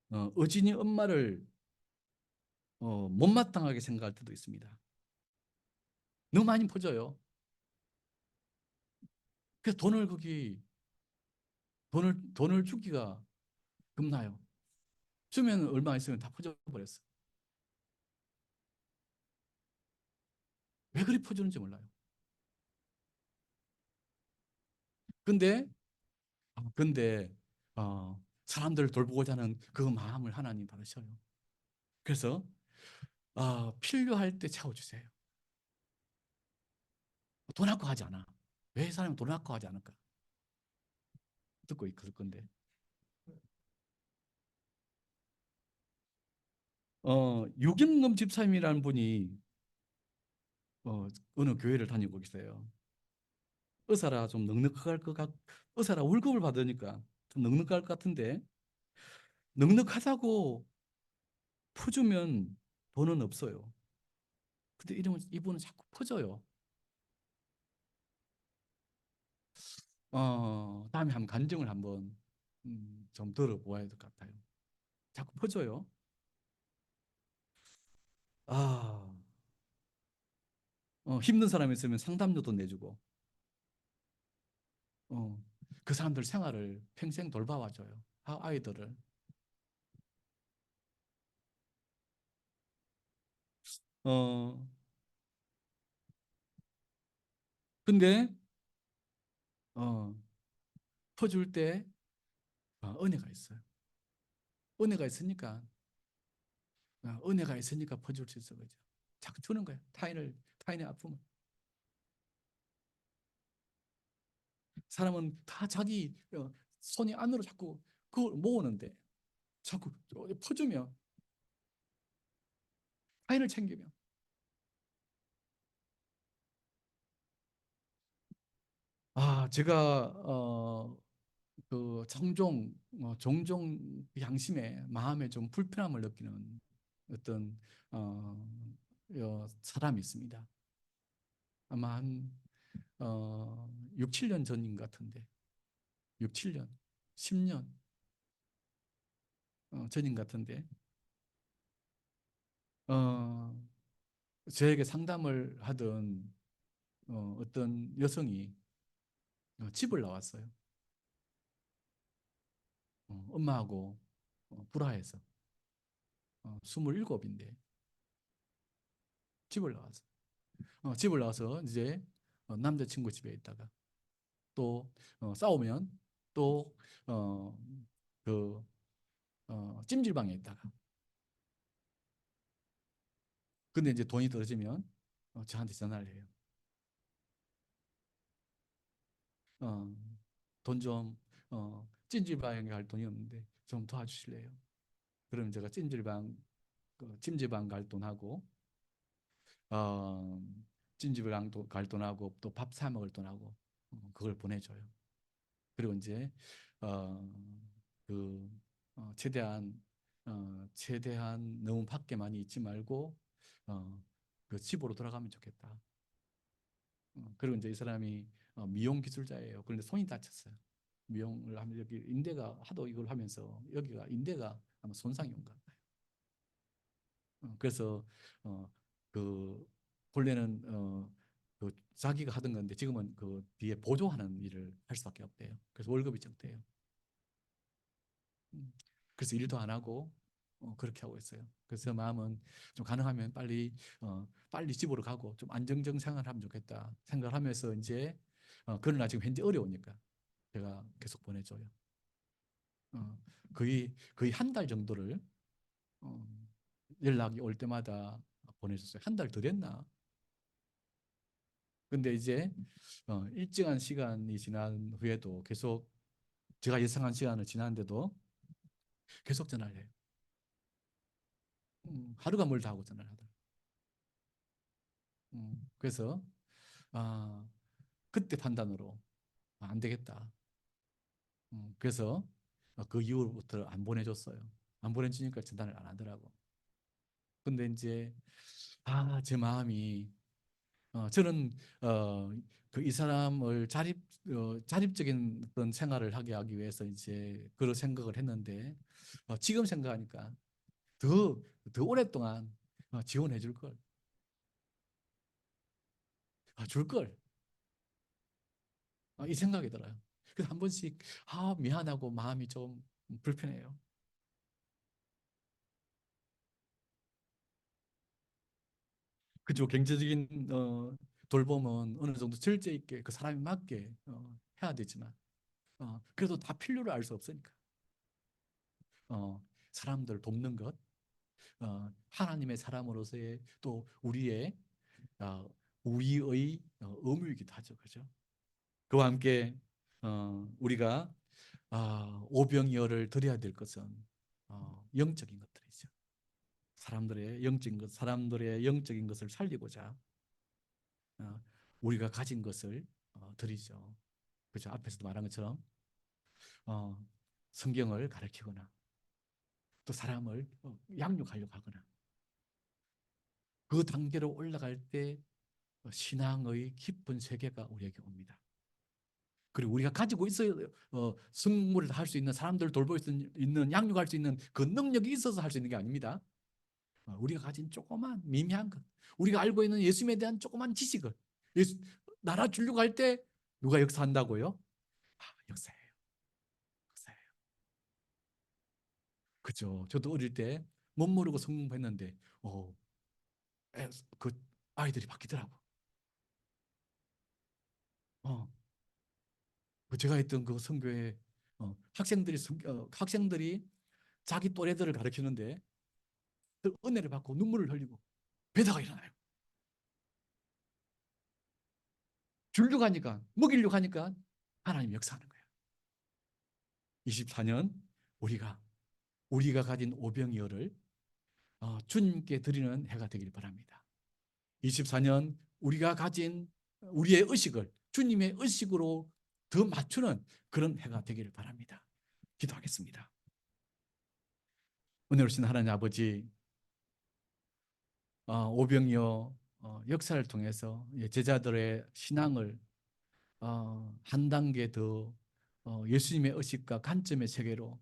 어진이 엄마를 못마땅하게 생각할 때도 있습니다. 너무 많이 퍼줘요. 그래서 돈을 주기가 겁나요. 주면 얼마 있으면 다 퍼져버렸어. 왜 그리 퍼주는지 몰라요. 근데 근데 사람들을 돌보고자 하는 그 마음을 하나님 받으셔요. 그래서 필요할 때 채워주세요. 돈 아까워 하지 않아. 왜 사람이 돈 아까워 하지 않을까? 듣고 있을 건데. 유경금 집사님이라는 분이 어느 교회를 다니고 계세요. 의사라 좀 넉넉할 것 의사라 월급을 받으니까 좀 넉넉할 것 같은데 넉넉하다고 퍼주면 돈은 없어요. 근데 이분은 자꾸 퍼져요. 다음에 한번 간증을 한번 좀 들어보아야 될 것 같아요. 자꾸 퍼져요. 아, 힘든 사람이 있으면 상담료도 내주고, 어, 그 사람들 생활을 평생 돌봐와줘요. 아이들을. 어, 근데, 어, 퍼줄 때, 은혜가 있어요. 은혜가 있으니까, 은혜가 있으니까 퍼줄 수 있어. 그죠? 자꾸 주는 거예요. 타인의 아픔을. 사람은 다 자기 손이 안으로 자꾸 그걸 모으는데, 자꾸 퍼주면, 타인을 챙기면, 제가 그 종종 양심에 마음에 좀 불편함을 느끼는 어떤 어, 사람이 있습니다. 아마 한 6, 7년 전인 것 같은데 6, 7년, 10년 전인 것 같은데 어, 저에게 상담을 하던 어떤 여성이 집을 나왔어요. 엄마하고 불화해서 27인데 집을 나왔어. 집을 나와서 이제 남자친구 집에 있다가 또 싸우면 또 어, 그 찜질방에 있다가 근데 이제 돈이 떨어지면 저한테 전화를 해요. 어, 돈좀 찜질방에 갈 돈이 없는데 좀 도와주실래요? 그럼 제가 찜질방 갈 돈하고 어, 찜질방 갈 돈하고 또 밥 사 먹을 돈하고 그걸 보내줘요. 그리고 이제 어, 그 최대한 너무 밖에 많이 있지 말고 어, 그 집으로 돌아가면 좋겠다. 그리고 이제 이 사람이 미용 기술자예요. 그런데 손이 다쳤어요. 미용을 하면 여기 인대가 하도 이걸 하면서 여기가 인대가 아마 손상이 온 것 같아요. 그래서 어, 그 본래는 그 자기가 하던 건데 지금은 그 뒤에 보조하는 일을 할 수밖에 없대요. 그래서 월급이 적대요. 음, 그래서 일도 안 하고 그렇게 하고 있어요. 그래서 마음은 좀 가능하면 빨리 집으로 가고 좀 안정적 생활하면 좋겠다 생각을 하면서 이제 그러나 지금 현재 어려우니까 제가 계속 보내줘요. 어, 거의 한 달 정도를 어, 연락이 올 때마다 보내줬어요. 한 달 더 됐나? 근데 이제 일정한 시간이 지난 후에도 계속 제가 예상한 시간을 지났는데도 계속 전화를 해요. 하루가 멀다 하고 전화를 하더라고요. 그래서 아, 그때 판단으로 안 되겠다. 그래서 그 이후부터 안 보내줬어요. 안 보내주니까 전화를 안 하더라고. 근데 이제 제 마음이 저는 그 이 사람을 자립적인 어떤 생활을 하기 위해서 이제 그런 생각을 했는데 지금 생각하니까 더, 더 오랫동안 지원해 줄 걸, 줄 걸, 이 생각이 들어요. 그래서 한 번씩 미안하고 마음이 좀 불편해요. 그죠? 경제적인 돌봄은 어느 정도 절제 있게 그 사람이 맞게 해야 되지만 그래도 다 필요를 알 수 없으니까 어, 사람들 돕는 것 하나님의 사람으로서의 또 어, 우리의 의무이기도 하죠. 그죠? 그와 함께 우리가 오병이어를 드려야 될 것은 영적인 것들이죠. 사람들의 영적인 것을 살리고자 어, 우리가 가진 것을 드리죠. 그죠? 앞에서도 말한 것처럼 어, 성경을 가르치거나 또 사람을 양육하려고 하거나 그 단계로 올라갈 때 신앙의 깊은 세계가 우리에게 옵니다. 그리고 우리가 가지고 있어야 승무를 할 수 있는 사람들을 돌볼 수 있는 양육할 수 있는 그 능력이 있어서 할 수 있는 게 아닙니다. 우리가 가진 조그만 미미한 것, 우리가 알고 있는 예수님에 대한 조그만 지식을 예수, 나라 주려고 할 때 누가 역사한다고요? 역사예요. 역사예요. 그죠? 저도 어릴 때 못 모르고 성공 했는데 그 아이들이 바뀌더라고. 어, 그 제가 있던 그 성교회 학생들이 자기 또래들을 가르치는데 그 은혜를 받고 눈물을 흘리고 배다가 일어나요. 주려고 하니까 먹이려고 하니까 하나님 역사하는 거예요. 24년 우리가 가진 오병이어를 주님께 드리는 해가 되길 바랍니다. 24년 우리가 가진 우리의 의식을 주님의 의식으로 더 맞추는 그런 해가 되기를 바랍니다. 기도하겠습니다. 은혜로우신 하나님 아버지, 오병이어 역사를 통해서 제자들의 신앙을 한 단계 더 예수님의 의식과 관점의 세계로,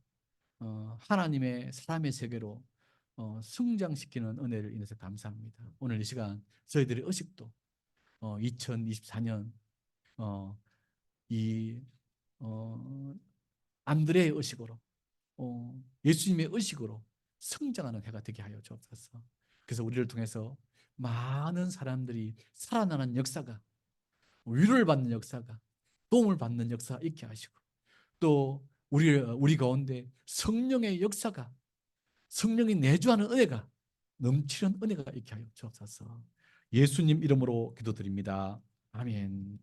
하나님의 사람의 세계로 성장시키는 은혜를 인해서 감사합니다. 오늘 이 시간 저희들의 의식도 2024년 이 안드레의 의식으로, 예수님의 의식으로 성장하는 해가 되게 하여 주옵소서. 그래서 우리를 통해서 많은 사람들이 살아나는 역사가, 위로를 받는 역사가, 도움을 받는 역사가 있게 하시고, 또 우리 가운데 성령의 역사가, 성령이 내주하는 은혜가, 넘치는 은혜가 있게 하여 주옵소서. 예수님 이름으로 기도드립니다. 아멘.